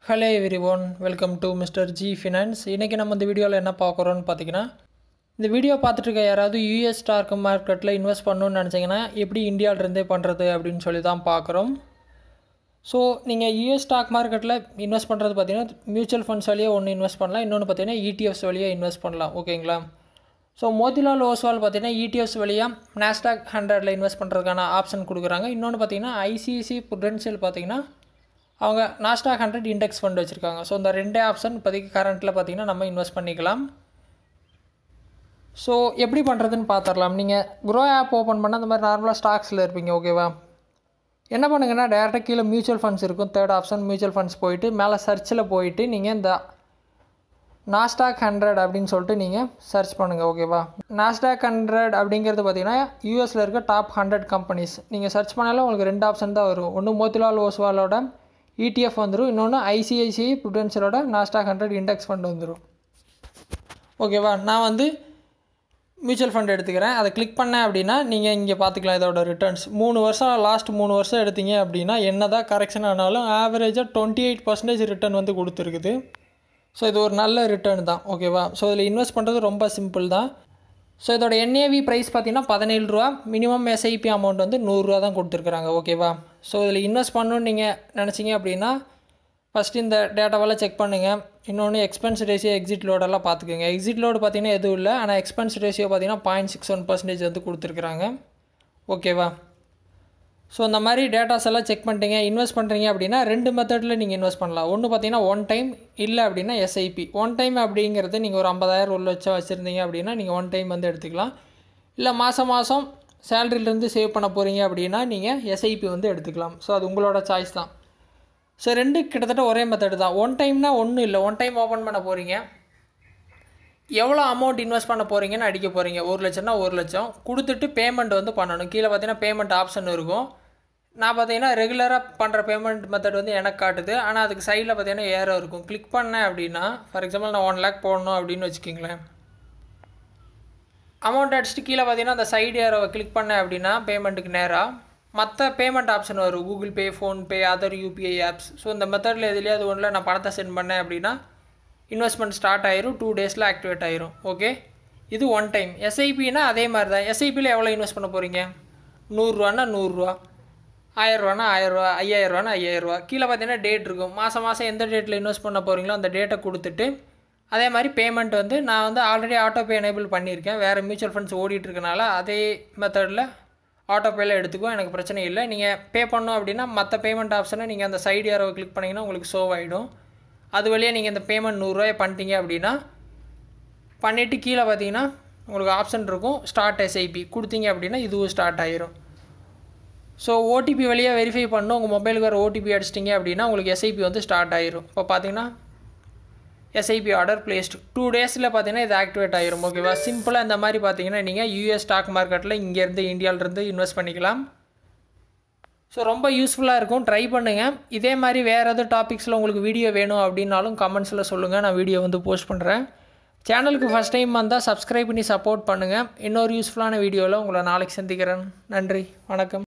Hello everyone, welcome to Mr. G Finance. இன்னைக்கு நம்ம இந்த வீடியோல என்ன பார்க்கறோம்னு பாத்தீங்கன்னா இந்த வீடியோ பார்த்துட்டு இருக்க யாராவது US ஸ்டாக் மார்க்கெட்ல இன்வெஸ்ட் பண்ணனும்னு நினைச்சீங்கன்னா எப்படி இந்தியால இருந்தே பண்றது அப்படினு சொல்லி தான் பார்க்கறோம். சோ நீங்க US ஸ்டாக் மார்க்கெட்ல இன்வெஸ்ட் பண்றது பாத்தீங்கன்னா மியூச்சுவல் ஃபண்ட்ஸ் வழியா ஒன்னு இன்வெஸ்ட் பண்ணலாம், இன்னொன்னு பாத்தீங்கன்னா ETFs வழியா இன்வெஸ்ட் பண்ணலாம். ஓகேங்களா? சோ மோதிலால் ஓஸ்வால் பாத்தீங்கன்னா ETFs வழியா Nasdaq 100ல இன்வெஸ்ட் பண்றதுக்கான ஆப்ஷன் கொடுக்குறாங்க. இன்னொன்னு பாத்தீங்கன்னா ICICI Prudential பாத்தீங்கன்னா அவங்க Nasdaq 100 இண்டெக்ஸ் ஃபண்ட் வச்சிருக்காங்க. சோ இந்த ரெண்டே ஆப்ஷன் இப்போதைக்கு கரண்ட்ல பாத்தீங்கன்னா நம்ம இன்வெஸ்ட் பண்ணிக்கலாம். சோ எப்படி பண்றதுன்னு பாத்தறலாம். நீங்க Grow app ஓபன் பண்ணா இந்த மாதிரி நார்மலா ஸ்டாக்ஸ்ல இருப்பீங்க, ஓகேவா? என்ன பண்ணுங்கன்னா டைரக்டா கீழ மியூச்சுவல் ஃபண்ட்ஸ் இருக்கும். தேர்ட் ஆப்ஷன் மியூச்சுவல் ஃபண்ட்ஸ் போயிட்டு மேலே சர்ச்ல போயிட்டு நீங்க இந்த Nasdaq 100 அப்படினு சொல்லிட்டு நீங்க சர்ச் பண்ணுங்க, ஓகேவா? Nasdaq 100 அப்படிங்கிறது பாத்தீங்கன்னா யுஎஸ்ல இருக்க டாப் 100 கம்பெனிஸ். நீங்க சர்ச் பண்ணாலும் உங்களுக்கு ரெண்டு ஆப்ஷன் தான் வரும். ஒன்னு மோதிலால் ஓஸ்வாலோட ETF வந்துரும், இன்னொன்னு ICICI Prudentialோட Nasdaq 100 இண்டெக்ஸ் ஃபண்ட் வந்துரும். ஓகேவா? நான் வந்து மியூச்சுவல் ஃபண்ட் எடுத்துக்கிறேன். அதை கிளிக் பண்ணேன் அப்படினா நீங்க இங்க பாத்துக்கலாம் இதோட ரிட்டர்ன்ஸ். 3 வருஷம் லாஸ்ட் 3 வருஷம் எடுத்தீங்க அப்படினா என்னதான் கரெக்ஷன் ஆனாலும் ஆவரேஜா 28% ரிட்டர்ன் வந்து கொடுத்திருக்குது. சோ இது ஒரு நல்ல ரிட்டர்ன் தான், ஓகேவா? சோ இதுல இன்வெஸ்ட் பண்றது ரொம்ப சிம்பிள் தான். சோ இதோட NAV பிரைஸ் பாத்தீங்கன்னா 17 ரூபாய், மினிமம் SIP அமௌண்ட் வந்து 100 ரூபாய் தான் கொடுத்திருக்காங்க, ஓகேவா? சோ இதுல இன்வெஸ்ட் பண்ணனும் நீங்க நினைச்சீங்க அப்படினா ஃபர்ஸ்ட் இந்த டேட்டாவெல்லாம் செக் பண்ணுங்க. இன்னொன்னு எக்ஸ்பென்ஸ் ரேஷியோ எக்ஸிட் லோட் எல்லாம் பாத்துக்கங்க. எக்ஸிட் லோட் பாத்தீங்கன்னா எதுவும் இல்ல, ஆனா எக்ஸ்பென்ஸ் ரேஷியோ பாத்தீங்கன்னா 0.61% வந்து கொடுத்திருக்காங்க, ஓகேவா? சோ இந்த மாதிரி டேட்டாஸ் எல்லாம் செக் பண்ணிட்டீங்க. இன்வெஸ்ட் பண்றீங்க அப்படினா ரெண்டு மெத்தட்ல நீங்க இன்வெஸ்ட் பண்ணலாம். ஒன்னு பாத்தீங்கன்னா ஒன் டைம், இல்ல அப்படினா SIP. ஒன் டைம் அப்படிங்கிறது நீங்க ஒரு 50,000 உள்ள வச்சிருந்தீங்க அப்படினா நீங்க ஒன் டைம் வந்து எடுத்துக்கலாம். இல்ல மாசம் மாசம் salary-ல இருந்து சேவ் பண்ண போறீங்க அப்படினா நீங்க SIP வந்து எடுத்துக்கலாம். சோ அது உங்களோட சாய்ஸ் தான். சோ ரெண்டு கிட்டத்தட்ட ஒரே மெத்தட் தான். ஒன் டைம்னா ஒண்ணு இல்ல, ஒன் டைம் ஓபன் பண்ண போறீங்க. எவ்வளவு அமௌண்ட் இன்வெஸ்ட் பண்ண போறீங்கன்னு அடிக்க போறீங்க. 1 லட்சம்னா 1 லட்சம் கொடுத்துட்டு பேமெண்ட் வந்து பண்ணனும். கீழ பாத்தீங்கன்னா பேமெண்ட் ஆப்ஷன் இருக்கும். நான் பாத்தீங்கன்னா ரெகுலரா பண்ற பேமெண்ட் மெத்தட் வந்து எனக்கு காட்டுது. ஆனா அதுக்கு சைடுல பாத்தீங்கன்னா ஏரோ இருக்கும். கிளிக் பண்ணேன் அப்படினா ஃபார் எக்ஸாம்பிள் நான் 1 lakh போடணும் அப்படினு வெச்சுக்கீங்களேன். அமௌண்ட் அடிச்சிட்டு கீழ பாத்தீங்கன்னா அந்த சைடு ஏரோவை கிளிக் பண்ணேன் அப்படினா பேமெண்ட்க்கு நேரா மத்த பேமெண்ட் ஆப்ஷன் வரும். Google Pay, Phone Pay, other UPI apps. So இந்த மெத்தட்ல எதுலயாவது ஒண்ணுல நான் பணத்தை சென்ட் பண்ணேன் அப்படினா இன்வெஸ்ட்மென்ட் ஸ்டார்ட் ஆயிரும். 2 டேஸ்ல ஆக்டிவேட் ஆயிரும். ஓகே, இது ஒன் டைம். SIP னா அதே மாதிரி தான். SIP ல எவ்வளவு இன்வெஸ்ட் பண்ண போறீங்க? 100 ரூபாய்னா 100 ரூபாய், 1000 ரூபாய்னா 1000 ரூபாய், 5000 ரூபாய்னா 5000 ரூபாய். கீழ பாத்தீங்கன்னா டேட் இருக்கும். மாசம் மாசம் எந்த டேட்ல இன்வெஸ்ட் பண்ண போறீங்களோ அந்த டேட்டை கொடுத்துட்டு அதே மாதிரி பேமெண்ட் வந்து நான் வந்து ஆல்ரெடி ஆட்டோ பே எனேபிள் பண்ணியிருக்கேன். வேற மியூச்சுவல் ஃபண்ட்ஸ் ஓடிட்டு இருக்கனால அதே மெத்தட்ல ஆட்டோ பேல எடுத்துக்கோ, எனக்கு பிரச்சனை இல்லை. நீங்க பே பண்ணனும் அப்படினா மத்த பேமெண்ட் ஆப்ஷனை நீங்க அந்த சைடு ஏரோவை கிளிக் பண்ணீங்கன்னா உங்களுக்கு ஷோ ஆயிடும். அது வழியா நீங்க இந்த பேமெண்ட் 100 ரூபாய் பண்ணிட்டீங்க அப்படினா பண்ணிட்டு கீழ பாத்தீங்கன்னா உங்களுக்கு ஆப்ஷன் இருக்கும் ஸ்டார்ட் SIP கொடுத்தீங்க அப்படினா இதுவும் ஸ்டார்ட் ஆயிரும். சோ OTP வழியா வெரிஃபை பண்ணனும். உங்க மொபைலுக்கு வர OTP அடிச்சிட்டீங்க அப்படினா உங்களுக்கு SIP வந்து ஸ்டார்ட் ஆயிரும். இப்போ பாத்தீங்கன்னா SIP ஆர்டர் பிளேஸ்ட் 2 டேஸ்ல பாத்தீங்கன்னா இது ஆக்டிவேட் ஆயிரும், ஓகேவா? சிம்பிளா இந்த மாதிரி பாத்தீங்கன்னா நீங்க US ஸ்டாக் மார்க்கெட்ல இங்க இருந்து இந்தியால இருந்து இன்வெஸ்ட் பண்ணிக்கலாம். சோ ரொம்ப யூஸ்ஃபுல்லா இருக்கும், ட்ரை பண்ணுங்க. இதே மாதிரி வேற ஏதாவது டாபிக்ஸ்ல உங்களுக்கு வீடியோ வேணும் அப்படினாலும் கமெண்ட்ஸ்ல சொல்லுங்க, நான் வீடியோ வந்து போஸ்ட் பண்றேன். சேனலுக்கு ஃபர்ஸ்ட் டைம் வந்தா Subscribe பண்ணி சப்போர்ட் பண்ணுங்க. இன்னொரு யூஸ்ஃபுல்லான வீடியோல உங்களை நாளைக்கு சந்திக்கிறேன். நன்றி, வணக்கம்.